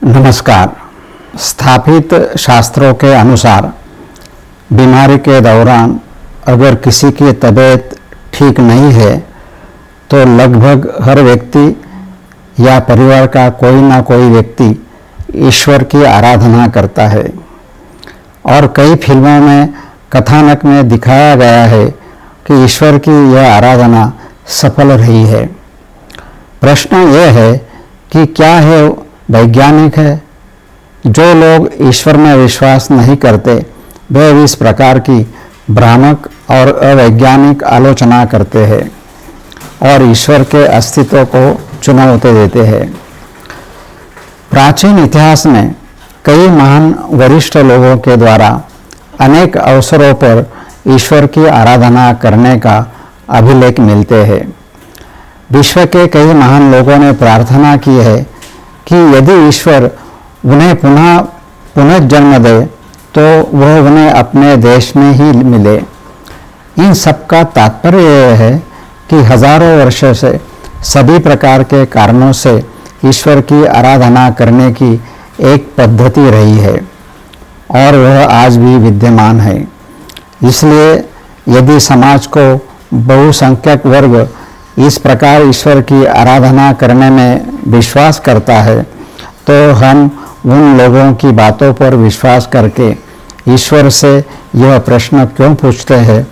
नमस्कार। स्थापित शास्त्रों के अनुसार बीमारी के दौरान अगर किसी की तबीयत ठीक नहीं है तो लगभग हर व्यक्ति या परिवार का कोई ना कोई व्यक्ति ईश्वर की आराधना करता है और कई फिल्मों में कथानक में दिखाया गया है कि ईश्वर की यह आराधना सफल रही है। प्रश्न यह है कि क्या है वैज्ञानिक है? जो लोग ईश्वर में विश्वास नहीं करते वे इस प्रकार की भ्रामक और अवैज्ञानिक आलोचना करते हैं और ईश्वर के अस्तित्व को चुनौती देते हैं। प्राचीन इतिहास में कई महान वरिष्ठ लोगों के द्वारा अनेक अवसरों पर ईश्वर की आराधना करने का अभिलेख मिलते हैं। विश्व के कई महान लोगों ने प्रार्थना की है कि यदि ईश्वर उन्हें पुनर्जन्म दे तो वह उन्हें अपने देश में ही मिले। इन सब का तात्पर्य यह है कि हजारों वर्षों से सभी प्रकार के कारणों से ईश्वर की आराधना करने की एक पद्धति रही है और वह आज भी विद्यमान है। इसलिए यदि समाज को बहुसंख्यक वर्ग इस प्रकार ईश्वर की आराधना करने में विश्वास करता है तो हम उन लोगों की बातों पर विश्वास करके ईश्वर से यह प्रश्न क्यों पूछते हैं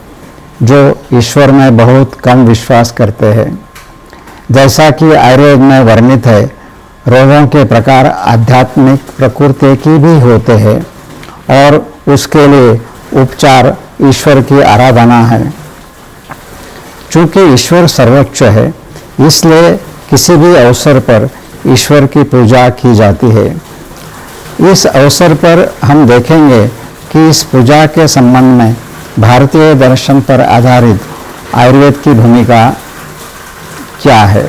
जो ईश्वर में बहुत कम विश्वास करते हैं। जैसा कि आयुर्वेद में वर्णित है, रोगों के प्रकार आध्यात्मिक प्रकृति की भी होते हैं और उसके लिए उपचार ईश्वर की आराधना है। चूँकि ईश्वर सर्वोच्च है इसलिए किसी भी अवसर पर ईश्वर की पूजा की जाती है। इस अवसर पर हम देखेंगे कि इस पूजा के संबंध में भारतीय दर्शन पर आधारित आयुर्वेद की भूमिका क्या है।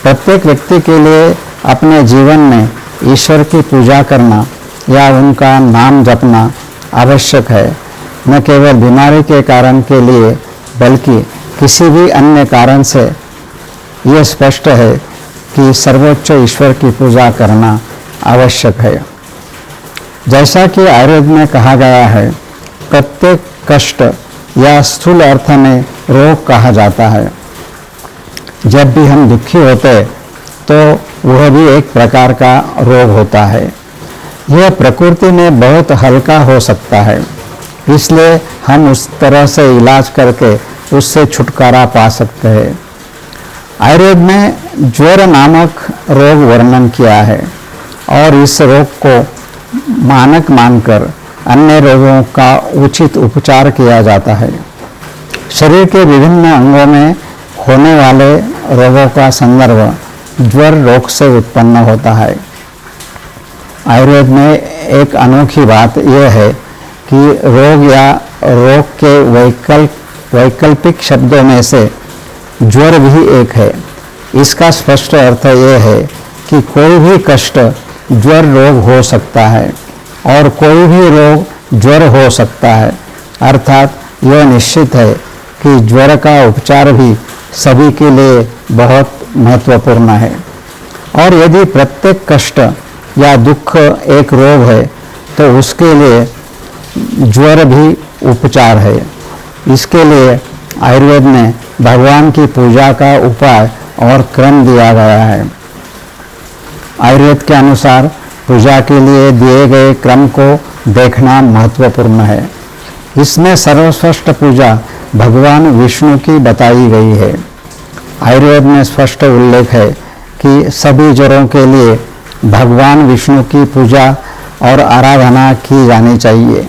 प्रत्येक व्यक्ति के लिए अपने जीवन में ईश्वर की पूजा करना या उनका नाम जपना आवश्यक है, न केवल बीमारी के कारण के लिए बल्कि किसी भी अन्य कारण से। यह स्पष्ट है कि सर्वोच्च ईश्वर की पूजा करना आवश्यक है। जैसा कि आयुर्वेद में कहा गया है, प्रत्येक कष्ट या स्थूल अर्थ में रोग कहा जाता है। जब भी हम दुखी होते तो वह भी एक प्रकार का रोग होता है। यह प्रकृति में बहुत हल्का हो सकता है, इसलिए हम उस तरह से इलाज करके उससे छुटकारा पा सकते हैं। आयुर्वेद में ज्वर नामक रोग वर्णन किया है और इस रोग को मानक मानकर अन्य रोगों का उचित उपचार किया जाता है। शरीर के विभिन्न अंगों में होने वाले रोगों का संदर्भ ज्वर रोग से उत्पन्न होता है। आयुर्वेद में एक अनोखी बात यह है कि रोग या रोग के वैकल्पिक शब्दों में से ज्वर भी एक है। इसका स्पष्ट अर्थ यह है कि कोई भी कष्ट ज्वर रोग हो सकता है और कोई भी रोग ज्वर हो सकता है। अर्थात यह निश्चित है कि ज्वर का उपचार भी सभी के लिए बहुत महत्वपूर्ण है। और यदि प्रत्येक कष्ट या दुख एक रोग है तो उसके लिए ज्वर भी उपचार है। इसके लिए आयुर्वेद में भगवान की पूजा का उपाय और क्रम दिया गया है। आयुर्वेद के अनुसार पूजा के लिए दिए गए क्रम को देखना महत्वपूर्ण है। इसमें सर्वश्रेष्ठ पूजा भगवान विष्णु की बताई गई है। आयुर्वेद में स्पष्ट उल्लेख है कि सभी ज्वरों के लिए भगवान विष्णु की पूजा और आराधना की जानी चाहिए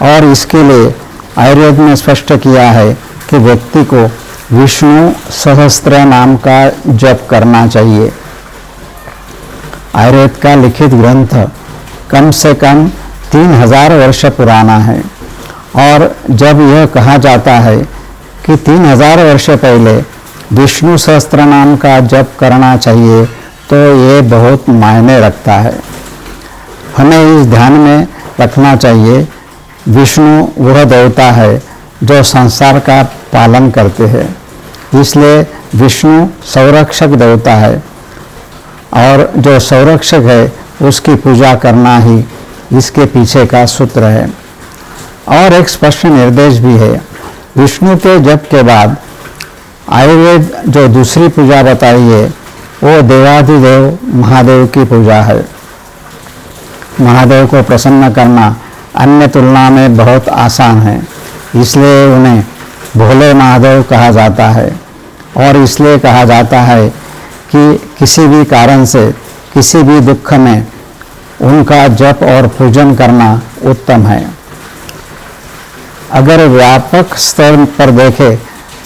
और इसके लिए आयुर्वेद में स्पष्ट किया है कि व्यक्ति को विष्णु सहस्त्र नाम का जप करना चाहिए। आयुर्वेद का लिखित ग्रंथ कम से कम 3000 वर्ष पुराना है और जब यह कहा जाता है कि 3000 वर्ष पहले विष्णु सहस्त्र नाम का जप करना चाहिए तो ये बहुत मायने रखता है। हमें इस ध्यान में रखना चाहिए, विष्णु वह देवता है जो संसार का पालन करते हैं, इसलिए विष्णु संरक्षक देवता है और जो संरक्षक है उसकी पूजा करना ही इसके पीछे का सूत्र है। और एक स्पष्ट निर्देश भी है। विष्णु के जप के बाद आयुर्वेद जो दूसरी पूजा बताई है वो देवाधिदेव महादेव की पूजा है। महादेव को प्रसन्न करना अन्य तुलना में बहुत आसान है, इसलिए उन्हें भोले महादेव कहा जाता है। और इसलिए कहा जाता है कि किसी भी कारण से किसी भी दुख में उनका जप और पूजन करना उत्तम है। अगर व्यापक स्तर पर देखें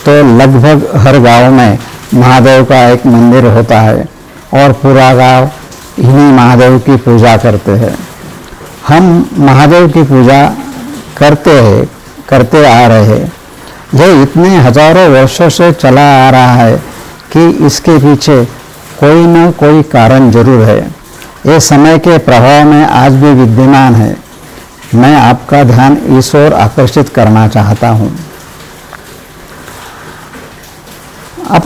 तो लगभग हर गांव में महादेव का एक मंदिर होता है और पूरा गांव इन्हीं महादेव की पूजा करते हैं। हम महादेव की पूजा करते आ रहे हैं। यह इतने हजारों वर्षों से चला आ रहा है कि इसके पीछे कोई न कोई कारण जरूर है। ये समय के प्रभाव में आज भी विद्यमान है। मैं आपका ध्यान इस ओर आकर्षित करना चाहता हूँ। अब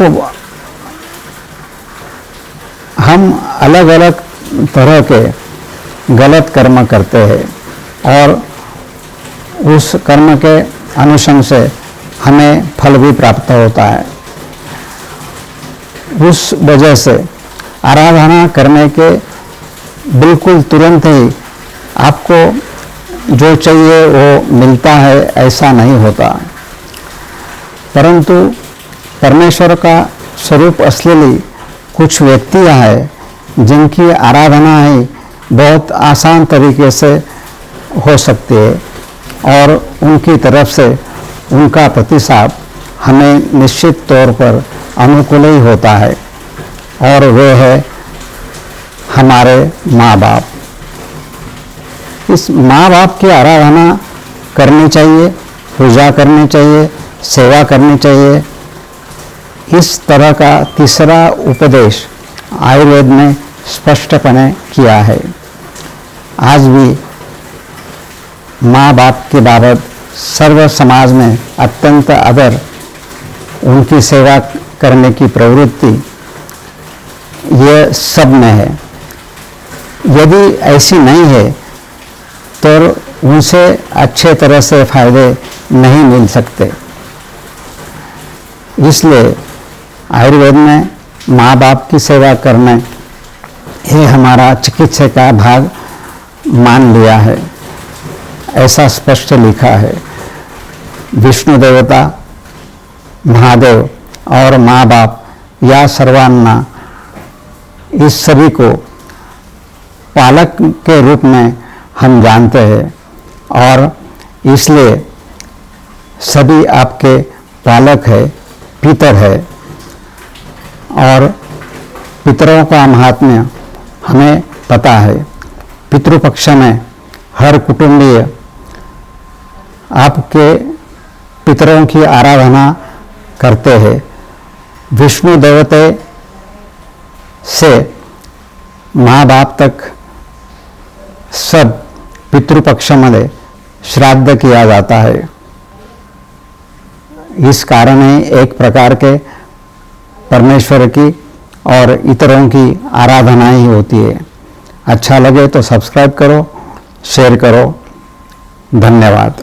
हम अलग अलग तरह के गलत कर्म करते हैं और उस कर्म के अनुसंग से हमें फल भी प्राप्त होता है। उस वजह से आराधना करने के बिल्कुल तुरंत ही आपको जो चाहिए वो मिलता है, ऐसा नहीं होता। परंतु परमेश्वर का स्वरूप असली कुछ व्यक्तियां हैं जिनकी आराधना ही बहुत आसान तरीके से हो सकती है और उनकी तरफ से उनका प्रतिसाद हमें निश्चित तौर पर अनुकूल ही होता है, और वे है हमारे माँ बाप। इस माँ बाप की आराधना करनी चाहिए, पूजा करनी चाहिए, सेवा करनी चाहिए। इस तरह का तीसरा उपदेश आयुर्वेद ने स्पष्टपणे किया है। आज भी माँ बाप की बाबत सर्व समाज में अत्यंत आदर, उनकी सेवा करने की प्रवृत्ति ये सब में है। यदि ऐसी नहीं है तो उनसे अच्छे तरह से फायदे नहीं मिल सकते। इसलिए आयुर्वेद में माँ बाप की सेवा करने ये हमारा चिकित्सा का भाग मान लिया है, ऐसा स्पष्ट लिखा है। विष्णु देवता, महादेव और माँ बाप या सर्वान्ना, इस सभी को पालक के रूप में हम जानते हैं और इसलिए सभी आपके पालक है, पितर है। और पितरों का महात्म्य हमें पता है। पितृपक्ष में हर कुटुंबीय आपके पितरों की आराधना करते हैं। विष्णु देवते से माँ बाप तक सब पितृपक्ष में श्राद्ध किया जाता है। इस कारण ही एक प्रकार के परमेश्वर की और इतरों की आराधना ही होती है। अच्छा लगे तो सब्सक्राइब करो, शेयर करो। धन्यवाद।